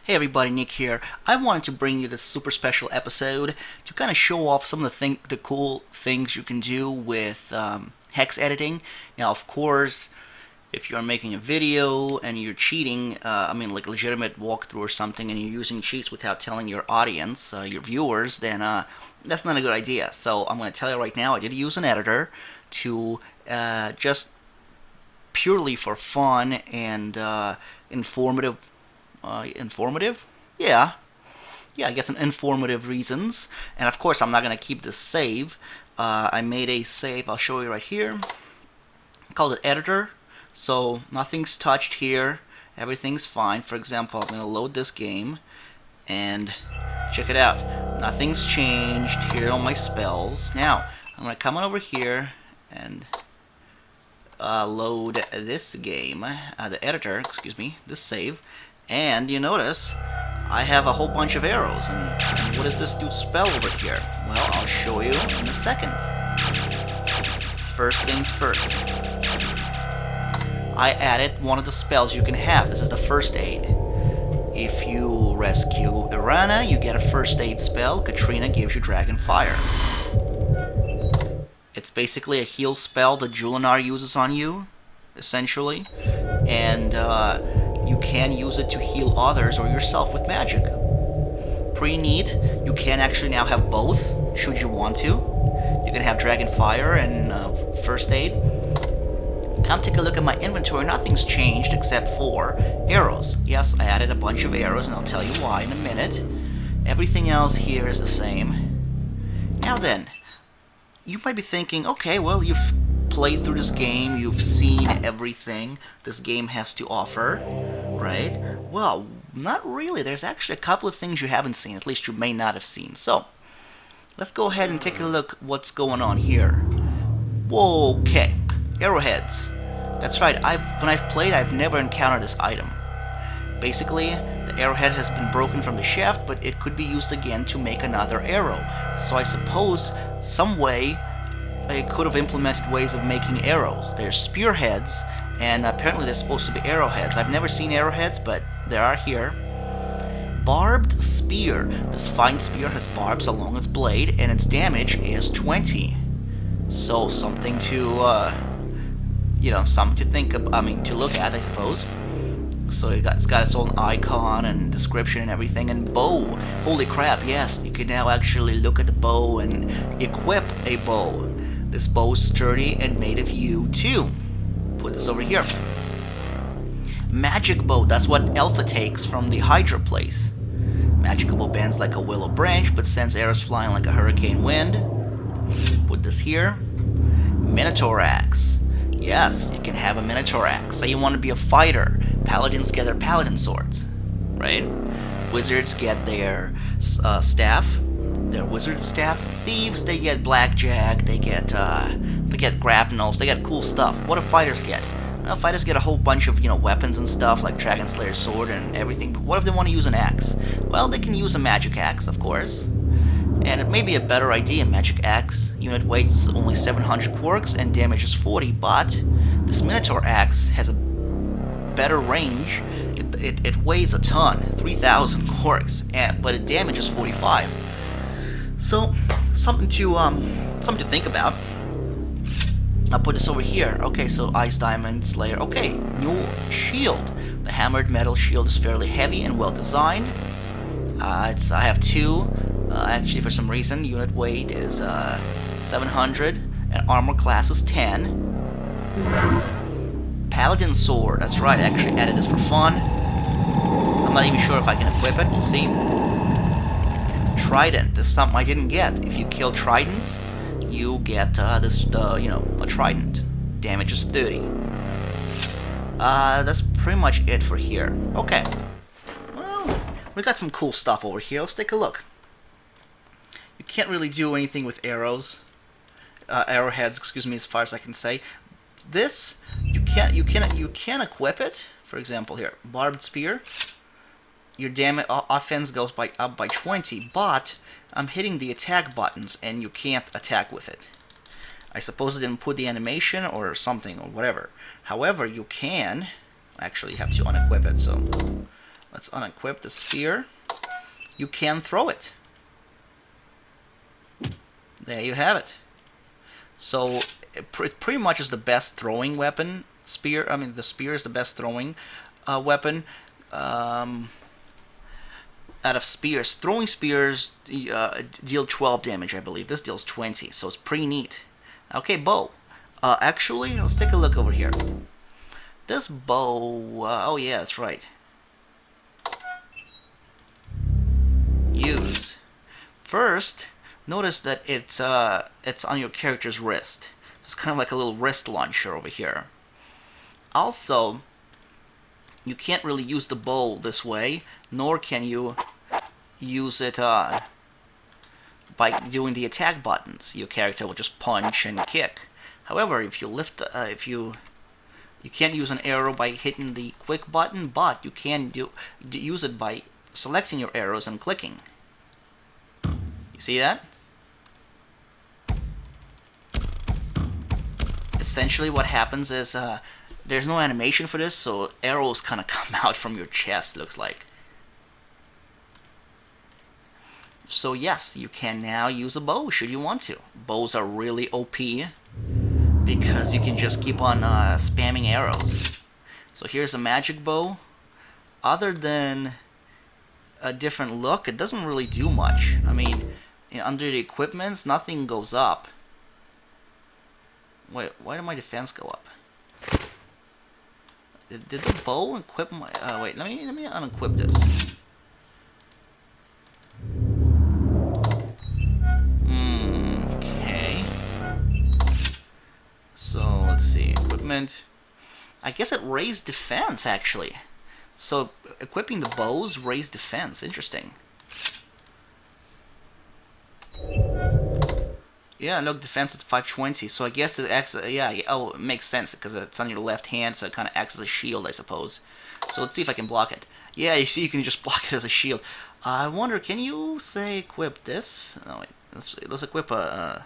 Hey everybody, Nick here. I wanted to bring you this super special episode to kind of show off some of the cool things you can do with hex editing. Now, of course, if you're making a video and you're cheating, like legitimate walkthrough or something, and you're using cheats without telling your audience, your viewers, then that's not a good idea. So I'm going to tell you right now, I did use an editor to just purely for fun and informative. Informative? Yeah. I guess informative reasons. And of course, I'm not going to keep this save. I made a save, I'll show you right here. I called it editor. So nothing's touched here. Everything's fine. For example, I'm going to load this game. And check it out. Nothing's changed here on my spells. Now, I'm going to come on over here and load this game, the editor, excuse me, this save. And you notice I have a whole bunch of arrows. And what does this do spell over here? Well, I'll show you in a second. First things first. I added one of the spells you can have. This is the first aid. If you rescue Irana, you get a first aid spell. Katrina gives you Dragon Fire. It's basically a heal spell that Julinar uses on you, essentially. And you can use it to heal others or yourself with magic. Pretty neat. You can actually now have both, should you want to. You can have Dragon Fire and First Aid. Come take a look at my inventory. Nothing's changed except for arrows. Yes, I added a bunch of arrows, and I'll tell you why in a minute. Everything else here is the same. Now then, you might be thinking, okay, well, you've played through this game, you've seen everything this game has to offer, right? Well, not really. There's actually a couple of things you haven't seen, at least you may not have seen. So, let's go ahead and take a look what's going on here. Okay, arrowheads. That's right, when I've played, I've never encountered this item. Basically, the arrowhead has been broken from the shaft, but it could be used again to make another arrow. So I suppose some way they could have implemented ways of making arrows. There's spearheads, and apparently they're supposed to be arrowheads. I've never seen arrowheads, but there are here. Barbed spear. This fine spear has barbs along its blade, and its damage is 20. So something to, something to think of, to look at, I suppose. So it's got its own icon and description and everything. And bow. Holy crap, yes, you can now actually look at the bow and equip a bow. This bow is sturdy and made of yew too. Put this over here. Magic bow, that's what Elsa takes from the Hydra place. Magical bow bends like a willow branch, but sends arrows flying like a hurricane wind. Put this here. Minotaur axe. Yes, you can have a Minotaur axe. Say you want to be a fighter. Paladins get their paladin swords, right? Wizards get their staff. Their wizard staff. Thieves, they get blackjack, they get grapnels, they get cool stuff. What do fighters get? Well, fighters get a whole bunch of, weapons and stuff, like Dragon Slayer's sword and everything, but what if they want to use an axe? Well, they can use a magic axe, of course. And it may be a better idea, magic axe. Unit weight is only 700 quarks and damage is 40, but this Minotaur axe has a better range. It weighs a ton, 3,000 quarks, but it damages 45. So, something to think about. I'll put this over here. Okay, so Ice Diamond Slayer. Okay, new shield. The hammered metal shield is fairly heavy and well designed. I have two. Actually, for some reason, unit weight is 700 and armor class is 10. Paladin sword. That's right. I actually added this for fun. I'm not even sure if I can equip it. We'll see. Trident. This is something I didn't get. If you kill tridents, you get a trident. Damage is 30. That's pretty much it for here. Okay. Well, we got some cool stuff over here. Let's take a look. You can't really do anything with arrowheads, excuse me, as far as I can say. This, you can equip it. For example, here, barbed spear. Your damage offense goes up by 20, but I'm hitting the attack buttons and you can't attack with it. I suppose I didn't put the animation or something or whatever. However, you can actually have to unequip it, so Let's unequip the spear. You can throw it. There you have it. So it pretty much is the best throwing weapon. The spear is the best throwing weapon. Out of spears, throwing spears deal 12 damage, I believe. This deals 20, so it's pretty neat. Okay, bow. Actually, let's take a look over here. This bow, oh yeah, that's right. Use. First, notice that it's on your character's wrist. It's kind of like a little wrist launcher over here. Also, you can't really use the bow this way, nor can you use it by doing the attack buttons. Your character will just punch and kick. However, if you lift, you can't use an arrow by hitting the quick button, but you can use it by selecting your arrows and clicking. You see that? Essentially, what happens is there's no animation for this, so arrows kind of come out from your chest, looks like. So yes, you can now use a bow should you want to. Bows are really OP because you can just keep on spamming arrows. So here's a magic bow. Other than a different look, it doesn't really do much. I mean, under the equipments, nothing goes up. Wait, why did my defense go up? Did the bow equip my... wait, let me unequip this. Okay. So, let's see. Equipment. I guess it raised defense, actually. So, equipping the bows raised defense. Interesting. Yeah, look, defense is 520, so I guess it acts, oh, it makes sense, because it's on your left hand, so it kind of acts as a shield, I suppose. So let's see if I can block it. Yeah, you see, you can just block it as a shield. I wonder, can you, say, equip this? No, wait, let's equip a,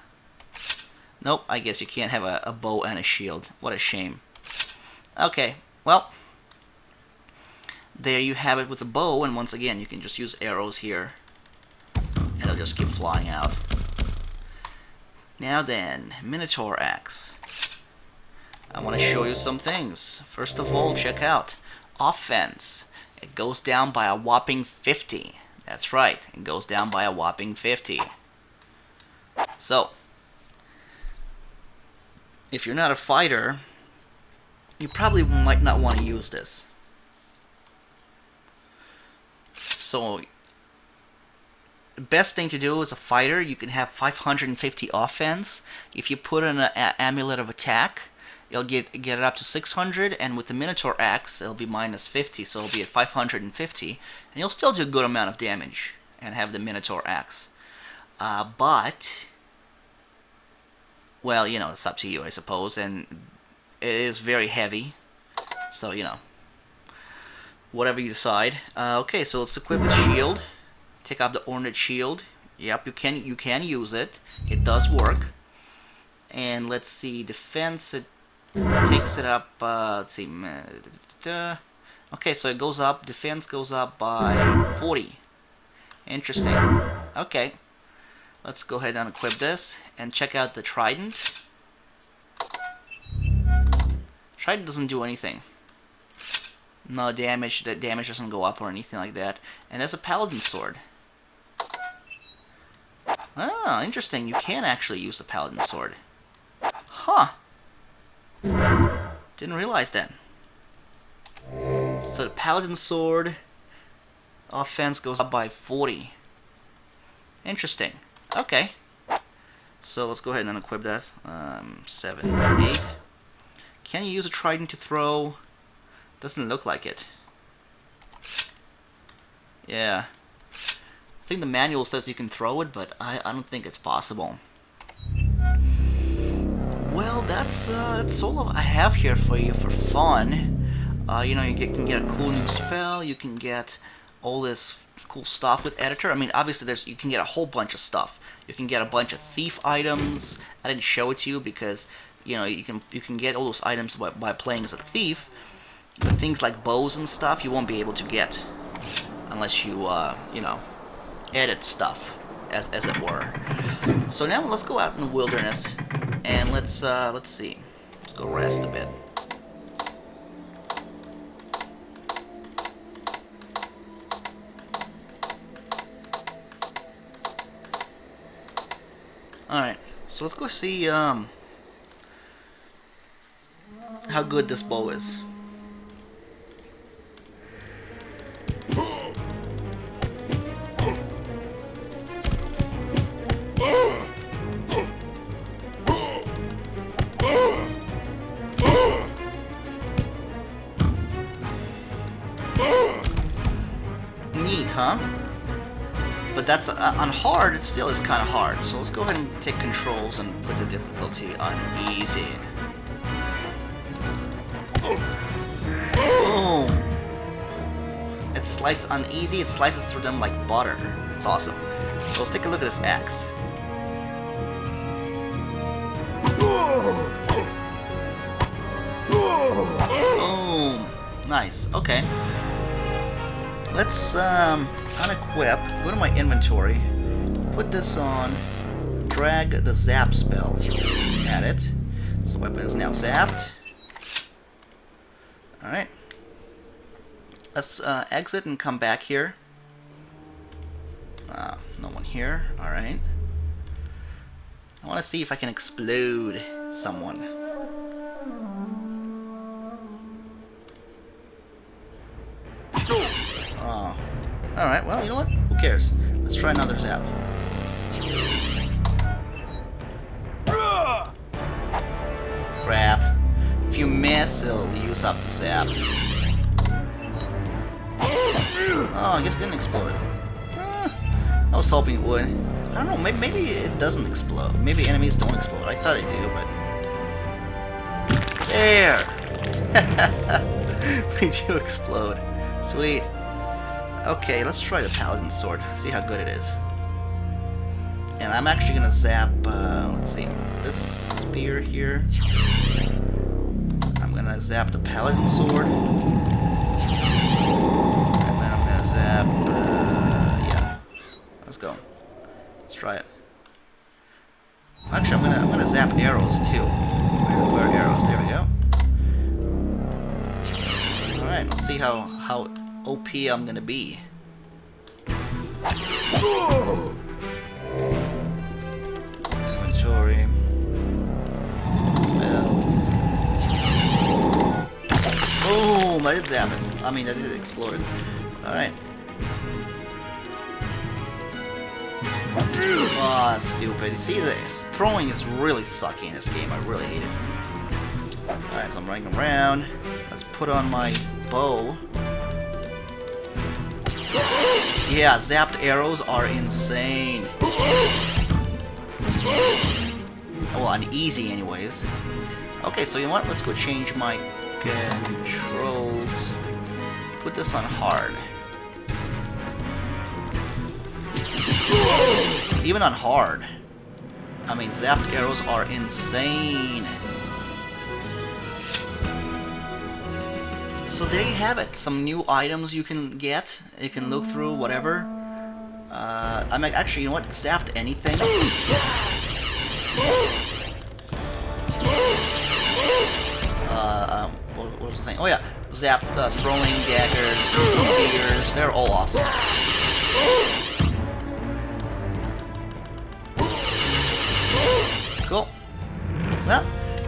Nope, I guess you can't have a bow and a shield. What a shame. Okay, well, there you have it with a bow, and once again, you can just use arrows here, and it'll just keep flying out. Now then, Minotaur Axe. I want to show you some things. First of all, check out offense. It goes down by a whopping 50. That's right, it goes down by a whopping 50. So, if you're not a fighter, you probably might not want to use this. So, the best thing to do as a fighter, you can have 550 offense. If you put in an amulet of attack, you'll get it up to 600, and with the Minotaur Axe, it'll be minus 50, so it'll be at 550, and you'll still do a good amount of damage and have the Minotaur Axe. But, well, you know, it's up to you, I suppose, and it is very heavy, so, you know, whatever you decide. Okay, so let's equip the shield. Take up the Ornate Shield. Yep, you can use it. It does work. And let's see, defense, it takes it up, let's see, okay, so it goes up, defense goes up by 40. Interesting. Okay, let's go ahead and equip this, and check out the Trident. Trident doesn't do anything. No damage, that damage doesn't go up or anything like that. And there's a Paladin Sword. Ah, interesting. You can actually use the Paladin Sword. Huh. Didn't realize that. So the Paladin Sword offense goes up by 40. Interesting. Okay. So let's go ahead and equip that. 7, 8. Can you use a Trident to throw? Doesn't look like it. Yeah. I think the manual says you can throw it, but I don't think it's possible. Well, that's all I have here for you for fun. You know, you can get a cool new spell. You can get all this cool stuff with Editor. I mean, obviously, you can get a whole bunch of stuff. You can get a bunch of thief items. I didn't show it to you because, you know, you can get all those items by playing as a thief. But things like bows and stuff, you won't be able to get unless you, you know, edit stuff, as it were. So now let's go out in the wilderness, and let's see. Let's go rest a bit. Alright, so let's go see how good this bow is. Neat, huh? But that's on hard, it still is kind of hard. So let's go ahead and take controls and put the difficulty on easy. Boom! It slices on easy, it slices through them like butter. It's awesome. So let's take a look at this axe. Boom! Nice, okay. Let's unequip, go to my inventory, put this on, drag the zap spell, add it. So the weapon is now zapped. Alright. Let's exit and come back here. No one here, alright. I want to see if I can explode someone. Oh. Alright, well, you know what? Who cares? Let's try another zap. Crap. If you miss, it'll use up the zap. Oh, I guess it didn't explode. I was hoping it would. I don't know, maybe it doesn't explode. Maybe enemies don't explode. I thought they do, but... There! They do explode. Sweet. Okay, let's try the Paladin Sword. See how good it is. And I'm actually gonna zap, let's see, this spear here. I'm gonna zap the Paladin Sword. And then I'm gonna zap, yeah. Let's go. Let's try it. Actually, I'm gonna zap arrows too. Where are arrows? There we go. Alright, let's see how OP I'm gonna be. Inventory. Spells. Boom! I did zap it. I mean, I did explode it. Alright. Oh, that's stupid. You see, this throwing is really sucky in this game. I really hate it. Alright, so I'm running around. Let's put on my bow. Yeah, zapped arrows are insane. Well, on easy anyways. Okay, so you know what? Let's go change my controls. Put this on hard. Even on hard. I mean, zapped arrows are insane. So there you have it. Some new items you can get. You can look through, whatever. I'm actually, you know what? Zapped anything. What was the thing? Oh yeah, zapped throwing daggers, spears. They're all awesome. Cool. Well,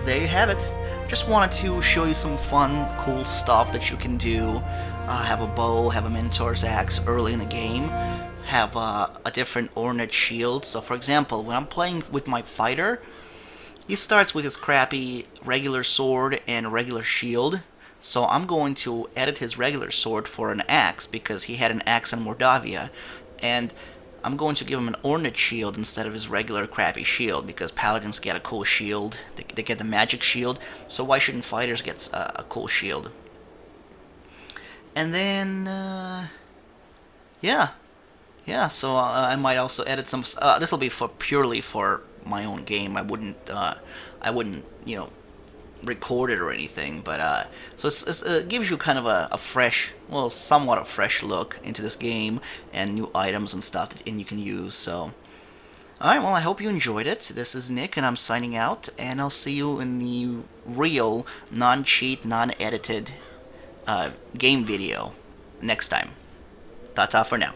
there you have it. Just wanted to show you some fun, cool stuff that you can do. Have a bow, have a Minotaur's axe early in the game, have a different ornate shield. So for example, when I'm playing with my fighter, he starts with his crappy regular sword and regular shield. So I'm going to edit his regular sword for an axe because he had an axe in Mordavia. And I'm going to give him an ornate shield instead of his regular crappy shield because paladins get a cool shield. They get the magic shield, so why shouldn't fighters get a cool shield? And then, yeah, so I might also edit some. This will be purely for my own game. I wouldn't, you know, recorded or anything, but so it gives you kind of a fresh, well, somewhat a fresh look into this game and new items and stuff that you can use. So, alright, well, I hope you enjoyed it. This is Nick, and I'm signing out, and I'll see you in the real, non-cheat, non-edited game video next time. Ta-ta for now.